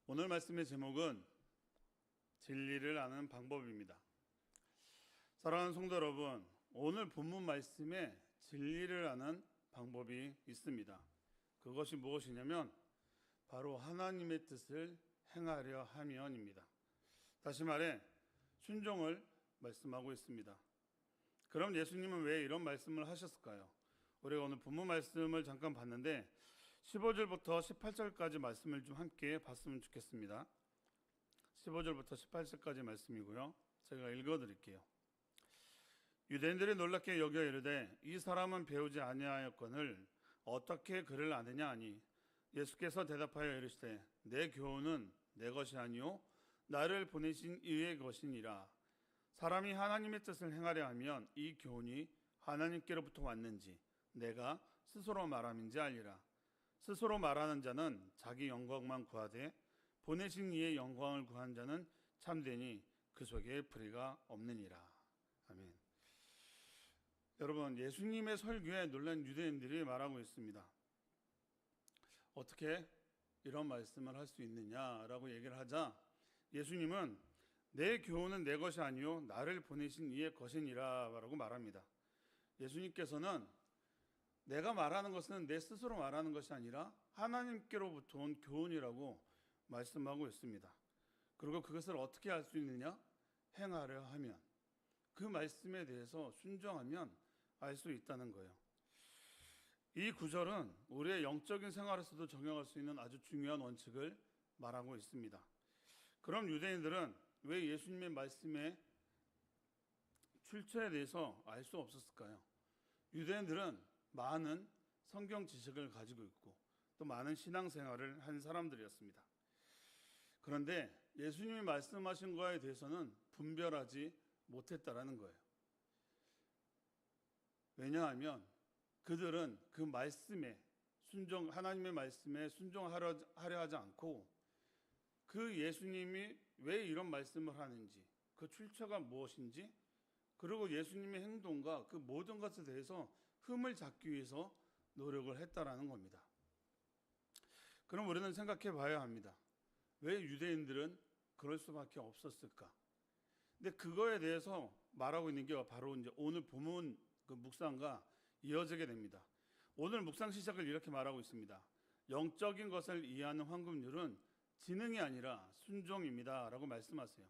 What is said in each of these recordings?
오늘 말씀의 제목은 진리를 아는 방법입니다. 사랑하는 성도 여러분, 오늘 본문 말씀에 진리를 아는 방법이 있습니다. 그것이 무엇이냐면 바로 하나님의 뜻을 행하려 하면입니다. 다시 말해 순종을 말씀하고 있습니다. 그럼 예수님은 왜 이런 말씀을 하셨을까요? 우리가 오늘 본문 말씀을 잠깐 봤는데 15절부터 18절까지 말씀을 좀 함께 봤으면 좋겠습니다. 15절부터 18절까지 말씀이고요. 제가 읽어드릴게요. 유대인들이 놀랍게 여겨 이르되 이 사람은 배우지 아니하였거늘 어떻게 그를 아느냐 하니 예수께서 대답하여 이르시되 내 교훈은 내 것이 아니요 나를 보내신 이의 것이니라. 사람이 하나님의 뜻을 행하려 하면 이 교훈이 하나님께로부터 왔는지 내가 스스로 말함인지 알리라. 스스로 말하는 자는 자기 영광만 구하되 보내신 이의 영광을 구한 자는 참되니 그 속에 불의가 없느니라. 아멘. 여러분, 예수님의 설교에 놀란 유대인들이 말하고 있습니다. 어떻게 이런 말씀을 할 수 있느냐라고 얘기를 하자 예수님은 내 교훈은 내 것이 아니요 나를 보내신 이의 것이니라 라고 말합니다. 예수님께서는 내가 말하는 것은 내 스스로 말하는 것이 아니라 하나님께로부터 온 교훈이라고 말씀하고 있습니다. 그리고 그것을 어떻게 알 수 있느냐? 행하려 하면, 그 말씀에 대해서 순종하면 알 수 있다는 거예요. 이 구절은 우리의 영적인 생활에서도 적용할 수 있는 아주 중요한 원칙을 말하고 있습니다. 그럼 유대인들은 왜 예수님의 말씀의 출처에 대해서 알 수 없었을까요? 유대인들은 많은 성경 지식을 가지고 있고 또 많은 신앙생활을 한 사람들이었습니다. 그런데 예수님이 말씀하신 거에 대해서는 분별하지 못했다라는 거예요. 왜냐하면 그들은 그 말씀에 하나님의 말씀에 순종하려 하지 않고 그 예수님이 왜 이런 말씀을 하는지, 그 출처가 무엇인지, 그리고 예수님의 행동과 그 모든 것에 대해서 흠을 잡기 위해서 노력을 했다라는 겁니다. 그럼 우리는 생각해 봐야 합니다. 왜 유대인들은 그럴 수밖에 없었을까? 근데 그거에 대해서 말하고 있는 게 바로 이제 오늘 본문 그 묵상과 이어지게 됩니다. 오늘 묵상 시작을 이렇게 말하고 있습니다. 영적인 것을 이해하는 황금률은 지능이 아니라 순종입니다 라고 말씀하세요.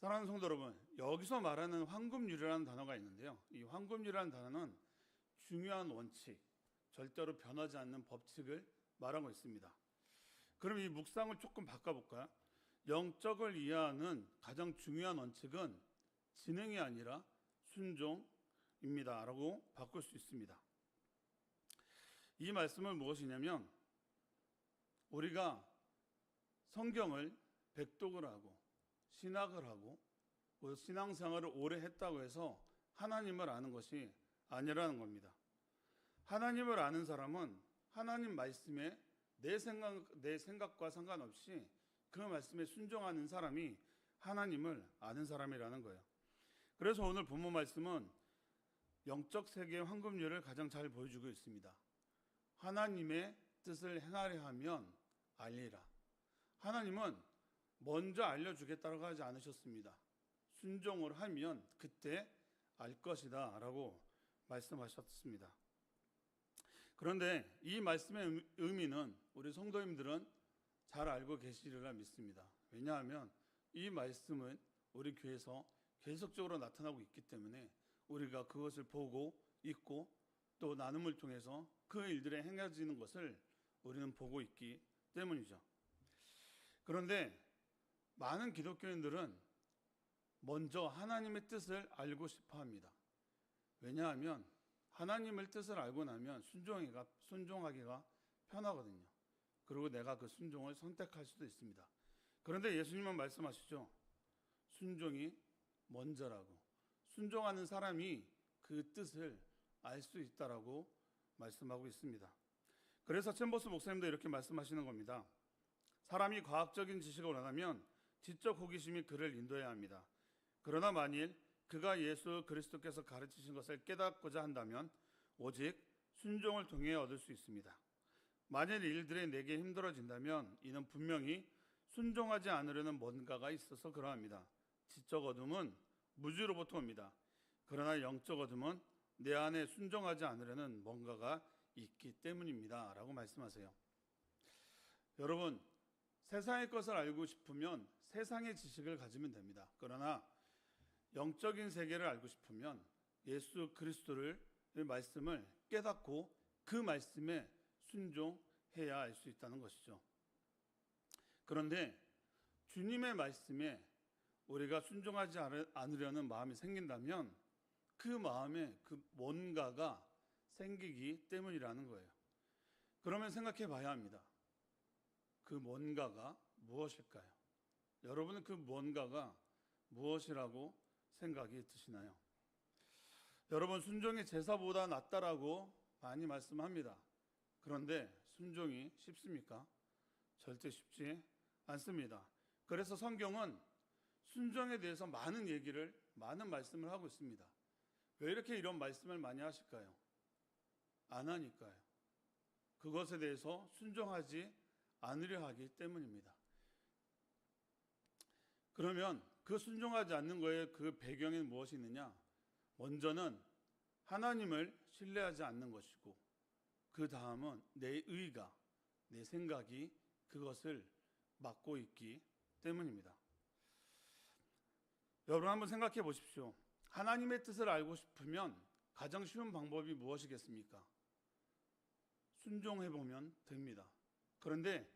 사랑하는 성도 여러분, 여기서 말하는 황금률이라는 단어가 있는데요. 이 황금률이라는 단어는 중요한 원칙, 절대로 변하지 않는 법칙을 말하고 있습니다. 그럼 이 묵상을 조금 바꿔볼까요? 영적을 이해하는 가장 중요한 원칙은 지능이 아니라 순종입니다 라고 바꿀 수 있습니다. 이 말씀은 무엇이냐면 우리가 성경을 백독을 하고 신학을 하고 신앙생활을 오래 했다고 해서 하나님을 아는 것이 아니라는 겁니다. 하나님을 아는 사람은 하나님 말씀에 내 생각과 상관없이 그 말씀에 순종하는 사람이 하나님을 아는 사람이라는 거예요. 그래서 오늘 본문 말씀은 영적 세계의 황금률을 가장 잘 보여주고 있습니다. 하나님의 뜻을 행하려 하면 알리라. 하나님은 먼저 알려주겠다고 하지 않으셨습니다. 순종을 하면 그때 알 것이다 라고 말씀하셨습니다. 그런데 이 말씀의 의미는 우리 성도님들은 잘 알고 계시리라 믿습니다. 왜냐하면 이 말씀은 우리 교회에서 계속적으로 나타나고 있기 때문에 우리가 그것을 보고 읽고 또 나눔을 통해서 그 일들에 행해지는 것을 우리는 보고 있기 때문이죠. 그런데 많은 기독교인들은 먼저 하나님의 뜻을 알고 싶어 합니다. 왜냐하면 하나님의 뜻을 알고 나면 순종하기가 편하거든요. 그리고 내가 그 순종을 선택할 수도 있습니다. 그런데 예수님은 말씀하시죠. 순종이 먼저라고. 순종하는 사람이 그 뜻을 알 수 있다라고 말씀하고 있습니다. 그래서 챔버스 목사님도 이렇게 말씀하시는 겁니다. 사람이 과학적인 지식을 원하면 지적 호기심이 그를 인도해야 합니다. 그러나 만일 그가 예수 그리스도께서 가르치신 것을 깨닫고자 한다면 오직 순종을 통해 얻을 수 있습니다. 만일 일들이 내게 힘들어진다면 이는 분명히 순종하지 않으려는 뭔가가 있어서 그러합니다. 지적 어둠은 무지로부터 옵니다. 그러나 영적 어둠은 내 안에 순종하지 않으려는 뭔가가 있기 때문입니다. 라고 말씀하세요. 여러분, 세상의 것을 알고 싶으면 세상의 지식을 가지면 됩니다. 그러나 영적인 세계를 알고 싶으면 예수 그리스도의 말씀을 깨닫고 그 말씀에 순종해야 알 수 있다는 것이죠. 그런데 주님의 말씀에 우리가 순종하지 않으려는 마음이 생긴다면 그 마음에 그 뭔가가 생기기 때문이라는 거예요. 그러면 생각해 봐야 합니다. 그 뭔가가 무엇일까요? 여러분은 그 뭔가가 무엇이라고 생각이 드시나요? 여러분, 순종이 제사보다 낫다라고 많이 말씀합니다. 그런데 순종이 쉽습니까? 절대 쉽지 않습니다. 그래서 성경은 순종에 대해서 많은 말씀을 하고 있습니다. 왜 이렇게 이런 말씀을 많이 하실까요? 안 하니까요. 그것에 대해서 순종하지 않으려 하기 때문입니다. 그러면 그 순종하지 않는 거에 그 배경에 무엇이 있느냐? 먼저는 하나님을 신뢰하지 않는 것이고, 그 다음은 내 의가, 내 생각이 그것을 막고 있기 때문입니다. 여러분 한번 생각해 보십시오. 하나님의 뜻을 알고 싶으면 가장 쉬운 방법이 무엇이겠습니까? 순종해 보면 됩니다. 그런데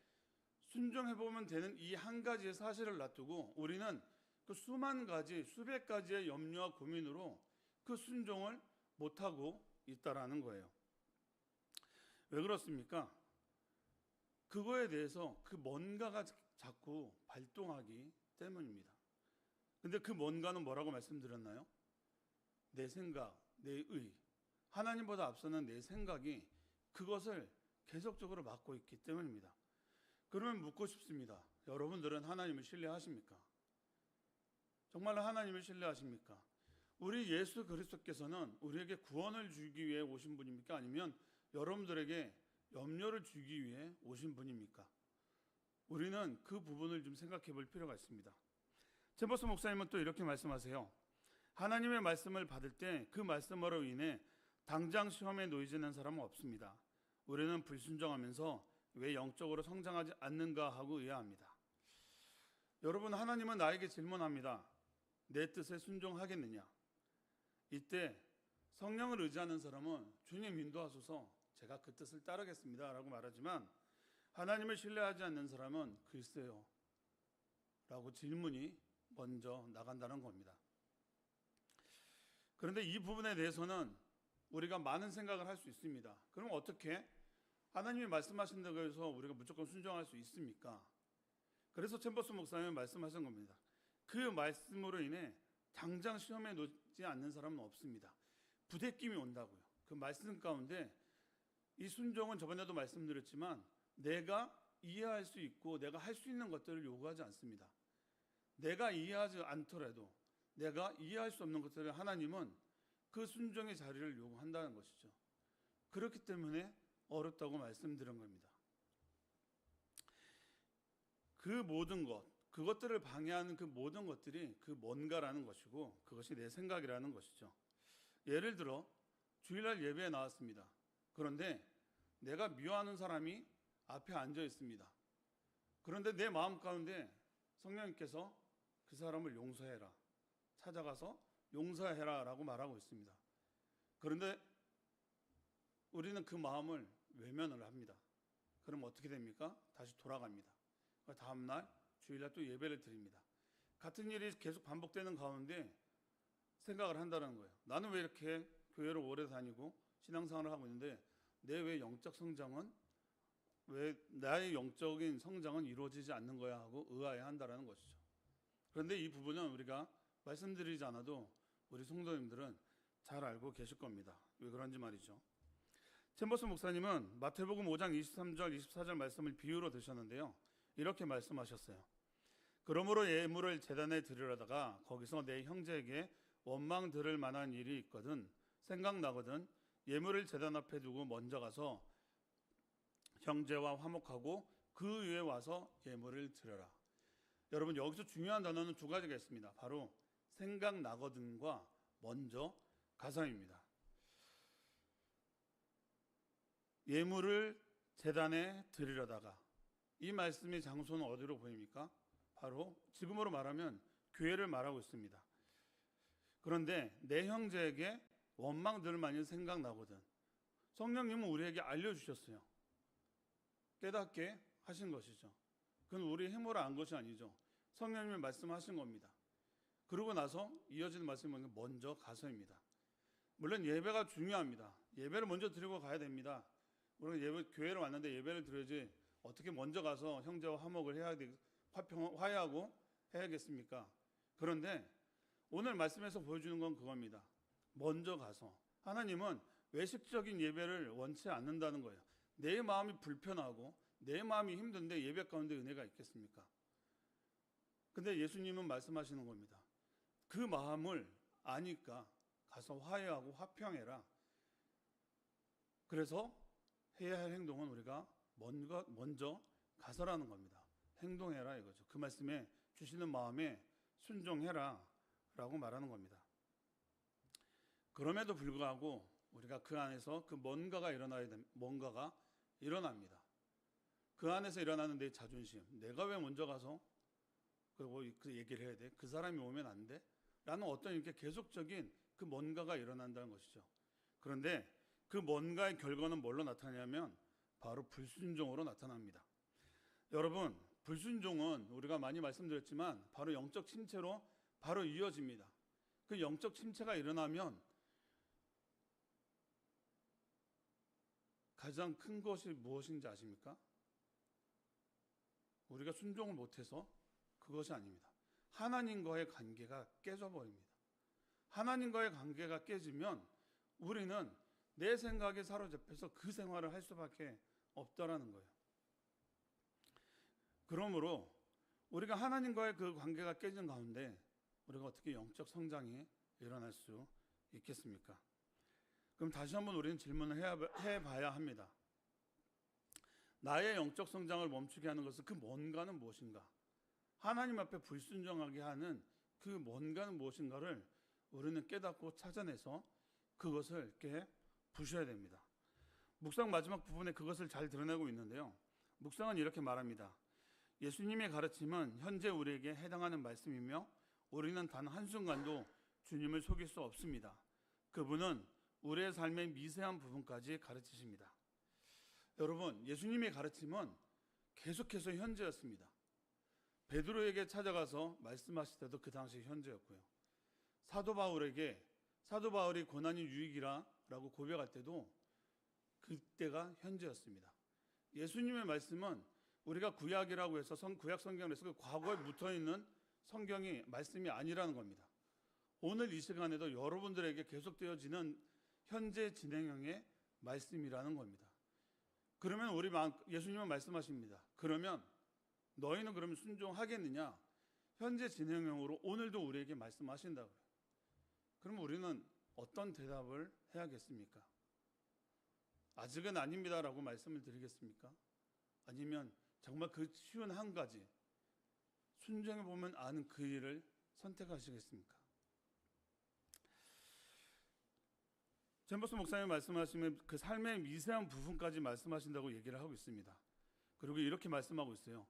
순종해 보면 되는 이 한 가지의 사실을 놔두고 우리는 그 수만 가지, 수백 가지의 염려와 고민으로 그 순종을 못하고 있다라는 거예요. 왜 그렇습니까? 그거에 대해서 그 뭔가가 자꾸 발동하기 때문입니다. 근데 그 뭔가는 뭐라고 말씀드렸나요? 내 생각, 내 의, 하나님보다 앞서는 내 생각이 그것을 계속적으로 막고 있기 때문입니다. 그러면 묻고 싶습니다. 여러분들은 하나님을 신뢰하십니까? 정말로 하나님을 신뢰하십니까? 우리 예수 그리스도께서는 우리에게 구원을 주기 위해 오신 분입니까? 아니면 여러분들에게 염려를 주기 위해 오신 분입니까? 우리는 그 부분을 좀 생각해 볼 필요가 있습니다. 챔버스 목사님은 또 이렇게 말씀하세요. 하나님의 말씀을 받을 때 그 말씀으로 인해 당장 시험에 놓이지는 사람은 없습니다. 우리는 불순종하면서 왜 영적으로 성장하지 않는가 하고 의아합니다. 여러분, 하나님은 나에게 질문합니다. 내 뜻에 순종하겠느냐? 이때 성령을 의지하는 사람은 주님 인도하소서, 제가 그 뜻을 따르겠습니다 라고 말하지만, 하나님을 신뢰하지 않는 사람은 글쎄요 라고 질문이 먼저 나간다는 겁니다. 그런데 이 부분에 대해서는 우리가 많은 생각을 할 수 있습니다. 그럼 어떻게 하나님이 말씀하신다고 해서 우리가 무조건 순종할 수 있습니까? 그래서 챔버스 목사님은 말씀하신 겁니다. 그 말씀으로 인해 당장 시험에 놓지 않는 사람은 없습니다. 부대낌이 온다고요. 그 말씀 가운데 이 순종은 저번에도 말씀드렸지만 내가 이해할 수 있고 내가 할 수 있는 것들을 요구하지 않습니다. 내가 이해하지 않더라도 내가 이해할 수 없는 것들을 하나님은 그 순종의 자리를 요구한다는 것이죠. 그렇기 때문에 어렵다고 말씀드린 겁니다. 그 모든 것, 그것들을 방해하는 그 모든 것들이 그 뭔가라는 것이고 그것이 내 생각이라는 것이죠. 예를 들어 주일날 예배에 나왔습니다. 그런데 내가 미워하는 사람이 앞에 앉아 있습니다. 그런데 내 마음 가운데 성령님께서 그 사람을 용서해라, 찾아가서 용서해라 라고 말하고 있습니다. 그런데 우리는 그 마음을 외면을 합니다. 그럼 어떻게 됩니까? 다시 돌아갑니다. 다음날 주일날 또 예배를 드립니다. 같은 일이 계속 반복되는 가운데 생각을 한다는 거예요. 나는 왜 이렇게 교회를 오래 다니고 신앙생활을 하고 있는데 내 왜 영적 성장은, 왜 나의 영적인 성장은 이루어지지 않는 거야 하고 의아해한다는 것이죠. 그런데 이 부분은 우리가 말씀드리지 않아도 우리 성도님들은 잘 알고 계실 겁니다. 왜 그런지 말이죠. 챔버스 목사님은 마태복음 5장 23절 24절 말씀을 비유로 드셨는데요. 이렇게 말씀하셨어요. 그러므로 예물을 제단에 드리려다가 거기서 내 형제에게 원망 들을 만한 일이 있거든 생각나거든 예물을 제단 앞에 두고 먼저 가서 형제와 화목하고 그 위에 와서 예물을 드려라. 여러분, 여기서 중요한 단어는 두 가지가 있습니다. 바로 생각나거든과 먼저 가서입니다. 예물을 제단에 드리려다가, 이 말씀의 장소는 어디로 보입니까? 바로 지금으로 말하면 교회를 말하고 있습니다. 그런데 내 형제에게 원망들을 많이 생각나거든. 성령님은 우리에게 알려주셨어요. 깨닫게 하신 것이죠. 그건 우리의 힘으로 안 것이 아니죠. 성령님이 말씀하신 겁니다. 그러고 나서 이어지는 말씀은 먼저 가서입니다. 물론 예배가 중요합니다. 예배를 먼저 드리고 가야 됩니다. 우리가 교회를 왔는데 예배를 드려야지 어떻게 먼저 가서 형제와 화목을 해야 화해하고 해야겠습니까? 그런데 오늘 말씀에서 보여주는 건 그겁니다. 먼저 가서. 하나님은 외식적인 예배를 원치 않는다는 거예요. 내 마음이 불편하고 내 마음이 힘든데 예배 가운데 은혜가 있겠습니까? 근데 예수님은 말씀하시는 겁니다. 그 마음을 아니까 가서 화해하고 화평해라. 그래서 해야 할 행동은 우리가 먼저 가서라는 겁니다. 행동해라 이거죠. 그 말씀에 주시는 마음에 순종해라 라고 말하는 겁니다. 그럼에도 불구하고 우리가 그 안에서 그 뭔가가 일어납니다. 그 안에서 일어나는 내 자존심, 내가 왜 먼저 가서 그 얘기를 해야 돼? 그 사람이 오면 안 돼? 라는 어떤 이렇게 계속적인 그 뭔가가 일어난다는 것이죠. 그런데 그 뭔가의 결과는 뭘로 나타나냐면 바로 불순종으로 나타납니다. 여러분, 불순종은 우리가 많이 말씀드렸지만 바로 영적 침체로 바로 이어집니다. 그 영적 침체가 일어나면 가장 큰 것이 무엇인지 아십니까? 우리가 순종을 못해서 그것이 아닙니다. 하나님과의 관계가 깨져버립니다. 하나님과의 관계가 깨지면 우리는 내 생각에 사로잡혀서 그 생활을 할 수밖에 없다라는 거예요. 그러므로 우리가 하나님과의 그 관계가 깨진 가운데 우리가 어떻게 영적 성장이 일어날 수 있겠습니까? 그럼 다시 한번 우리는 질문을 해봐야 합니다. 나의 영적 성장을 멈추게 하는 것은 그 뭔가는 무엇인가? 하나님 앞에 불순종하게 하는 그 뭔가는 무엇인가를 우리는 깨닫고 찾아내서 그것을 이렇게 부셔야 됩니다. 묵상 마지막 부분에 그것을 잘 드러내고 있는데요. 묵상은 이렇게 말합니다. 예수님의 가르침은 현재 우리에게 해당하는 말씀이며 우리는 단 한순간도 주님을 속일 수 없습니다. 그분은 우리의 삶의 미세한 부분까지 가르치십니다. 여러분, 예수님의 가르침은 계속해서 현재였습니다. 베드로에게 찾아가서 말씀하실 때도 그 당시 현재였고요. 사도 바울이 고난이 유익이라고 고백할 때도 그때가 현재였습니다. 예수님의 말씀은 우리가 구약이라고 해서 구약 성경에서 그 과거에 묻어있는 성경이 말씀이 아니라는 겁니다. 오늘 이 시간에도 여러분들에게 계속되어지는 현재 진행형의 말씀이라는 겁니다. 그러면 예수님은 말씀하십니다. 그러면 너희는 그러면 순종하겠느냐? 현재 진행형으로 오늘도 우리에게 말씀하신다고요. 그럼 우리는 어떤 대답을 해야겠습니까? 아직은 아닙니다라고 말씀을 드리겠습니까? 아니면 정말 그 쉬운 한 가지 순종해보면 아는 그 일을 선택하시겠습니까? 잼버스 목사님 말씀하시면 그 삶의 미세한 부분까지 말씀하신다고 얘기를 하고 있습니다. 그리고 이렇게 말씀하고 있어요.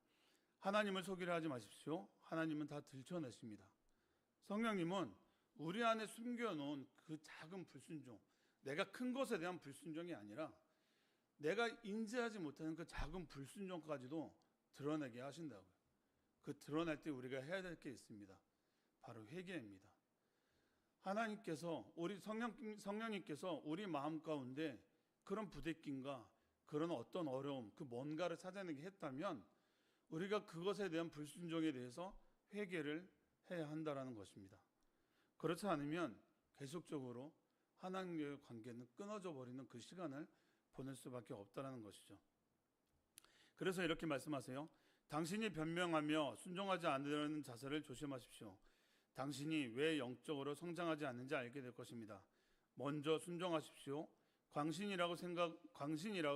하나님을 속이려 하지 마십시오. 하나님은 다 들춰내십니다. 성령님은 우리 안에 숨겨놓은 그 작은 불순종, 내가 큰 것에 대한 불순종이 아니라 내가 인지하지 못하는 그 작은 불순종까지도 드러내게 하신다고요. 그 드러낼 때 우리가 해야 될 게 있습니다. 바로 회개입니다. 하나님께서 성령님께서 우리 마음 가운데 그런 부대낌과 그런 어떤 어려움, 그 뭔가를 찾아내게 했다면 우리가 그것에 대한 불순종에 대해서 회개를 해야 한다라는 것입니다. 그렇지 않으면 계속적으로 하나님과의 관계는 끊어져 버리는 그 시간을 보낼 수밖에 없다라는 것이죠. 그래서 이렇게 말씀하세요. 당신이 변명하며 순종하지 않으려는 자세를 조심하십시오. 당신이 왜 영적으로 성장하지 않는지 알게 될 것입니다. 먼저 순종하십시오. 광신이라고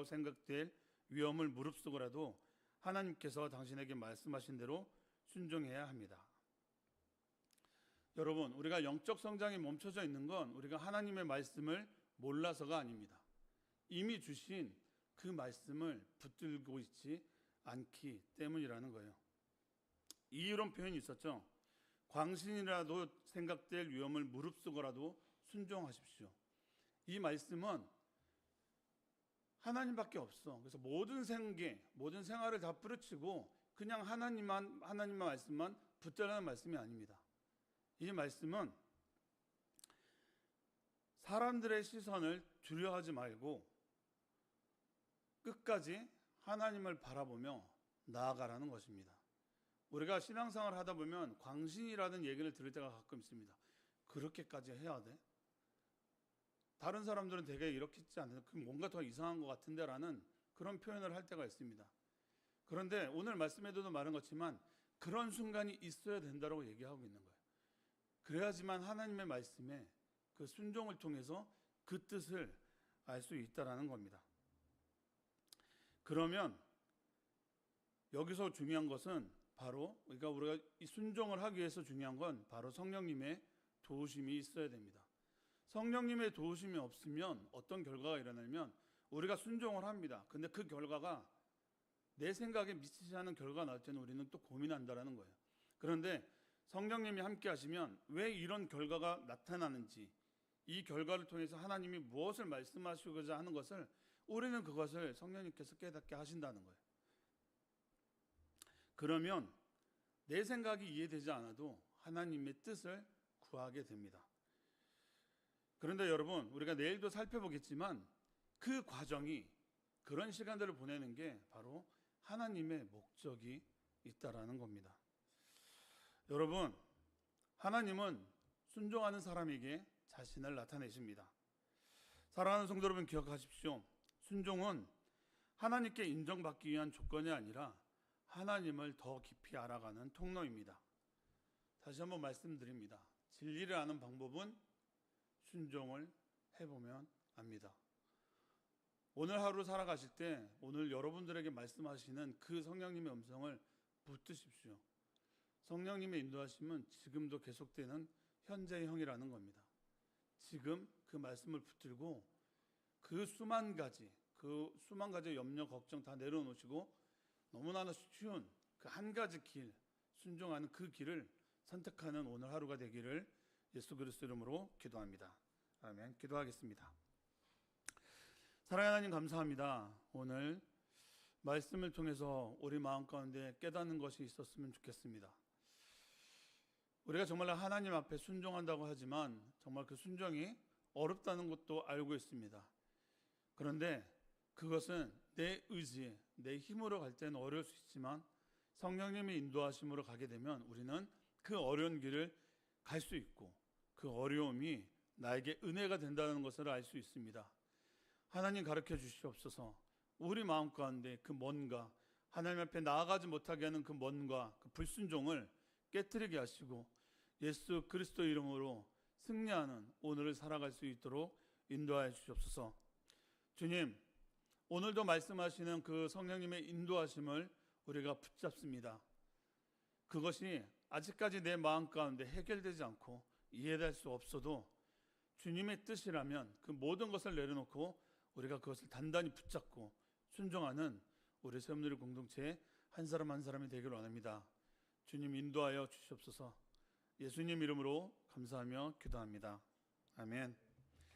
생각될 위험을 무릅쓰고라도 하나님께서 당신에게 말씀하신 대로 순종해야 합니다. 여러분, 우리가 영적 성장이 멈춰져 있는 건 우리가 하나님의 말씀을 몰라서가 아닙니다. 이미 주신 그 말씀을 붙들고 있지 않기 때문이라는 거예요. 이런 표현이 있었죠. 광신이라도 생각될 위험을 무릅쓰고라도 순종하십시오. 이 말씀은 하나님밖에 없어. 그래서 모든 생활을 다 뿌리치고 그냥 하나님의 말씀만 붙들라는 말씀이 아닙니다. 이 말씀은 사람들의 시선을 두려워하지 말고 끝까지 하나님을 바라보며 나아가라는 것입니다. 우리가 신앙생활을 하다 보면 광신이라는 얘기를 들을 때가 가끔 있습니다. 그렇게까지 해야 돼? 다른 사람들은 되게 이렇게 있지 않나요? 뭔가 더 이상한 것 같은데 라는 그런 표현을 할 때가 있습니다. 그런데 오늘 말씀에도 말한 것지만 그런 순간이 있어야 된다고 얘기하고 있는 거예요. 그래야지만 하나님의 말씀에 그 순종을 통해서 그 뜻을 알 수 있다라는 겁니다. 그러면 여기서 중요한 것은 바로 우리가 이 순종을 하기 위해서 중요한 건 바로 성령님의 도우심이 있어야 됩니다. 성령님의 도우심이 없으면 어떤 결과가 일어나면 우리가 순종을 합니다. 근데 그 결과가 내 생각에 미치지 않은 결과가 나올 때는 우리는 또 고민한다라는 거예요. 그런데 성령님이 함께 하시면 왜 이런 결과가 나타나는지, 이 결과를 통해서 하나님이 무엇을 말씀하시고자 하는 것을 우리는 그것을 성령님께서 깨닫게 하신다는 거예요. 그러면 내 생각이 이해되지 않아도 하나님의 뜻을 구하게 됩니다. 그런데 여러분, 우리가 내일도 살펴보겠지만 그 과정이, 그런 시간들을 보내는 게 바로 하나님의 목적이 있다라는 겁니다. 여러분, 하나님은 순종하는 사람에게 자신을 나타내십니다. 사랑하는 성도 여러분, 기억하십시오. 순종은 하나님께 인정받기 위한 조건이 아니라 하나님을 더 깊이 알아가는 통로입니다. 다시 한번 말씀드립니다. 진리를 아는 방법은 순종을 해보면 압니다. 오늘 하루 살아가실 때 오늘 여러분들에게 말씀하시는 그 성령님의 음성을 붙드십시오. 성령님의 인도하심은 지금도 계속되는 현재형이라는 겁니다. 지금 그 말씀을 붙들고 그 수만 가지의 염려, 걱정 다 내려놓으시고 너무나 쉬운 그 한 가지 길, 순종하는 그 길을 선택하는 오늘 하루가 되기를 예수 그리스도 이름으로 기도합니다. 아멘. 기도하겠습니다. 사랑하는 하나님, 감사합니다. 오늘 말씀을 통해서 우리 마음 가운데 깨닫는 것이 있었으면 좋겠습니다. 우리가 정말 하나님 앞에 순종한다고 하지만 정말 그 순종이 어렵다는 것도 알고 있습니다. 그런데 그것은 내 의지, 내 힘으로 갈 때는 어려울 수 있지만 성령님의 인도하심으로 가게 되면 우리는 그 어려운 길을 갈 수 있고 그 어려움이 나에게 은혜가 된다는 것을 알 수 있습니다. 하나님, 가르쳐 주시옵소서. 우리 마음 가운데 그 뭔가, 하나님 앞에 나아가지 못하게 하는 그 뭔가, 그 불순종을 깨뜨리게 하시고 예수 그리스도 이름으로 승리하는 오늘을 살아갈 수 있도록 인도하여 주시옵소서. 주님, 오늘도 말씀하시는 그 성령님의 인도하심을 우리가 붙잡습니다. 그것이 아직까지 내 마음 가운데 해결되지 않고 이해될 수 없어도 주님의 뜻이라면 그 모든 것을 내려놓고 우리가 그것을 단단히 붙잡고 순종하는 우리 새움누리 공동체의 한 사람 한 사람이 되기를 원합니다. 주님, 인도하여 주시옵소서. 예수님 이름으로 감사하며 기도합니다. 아멘.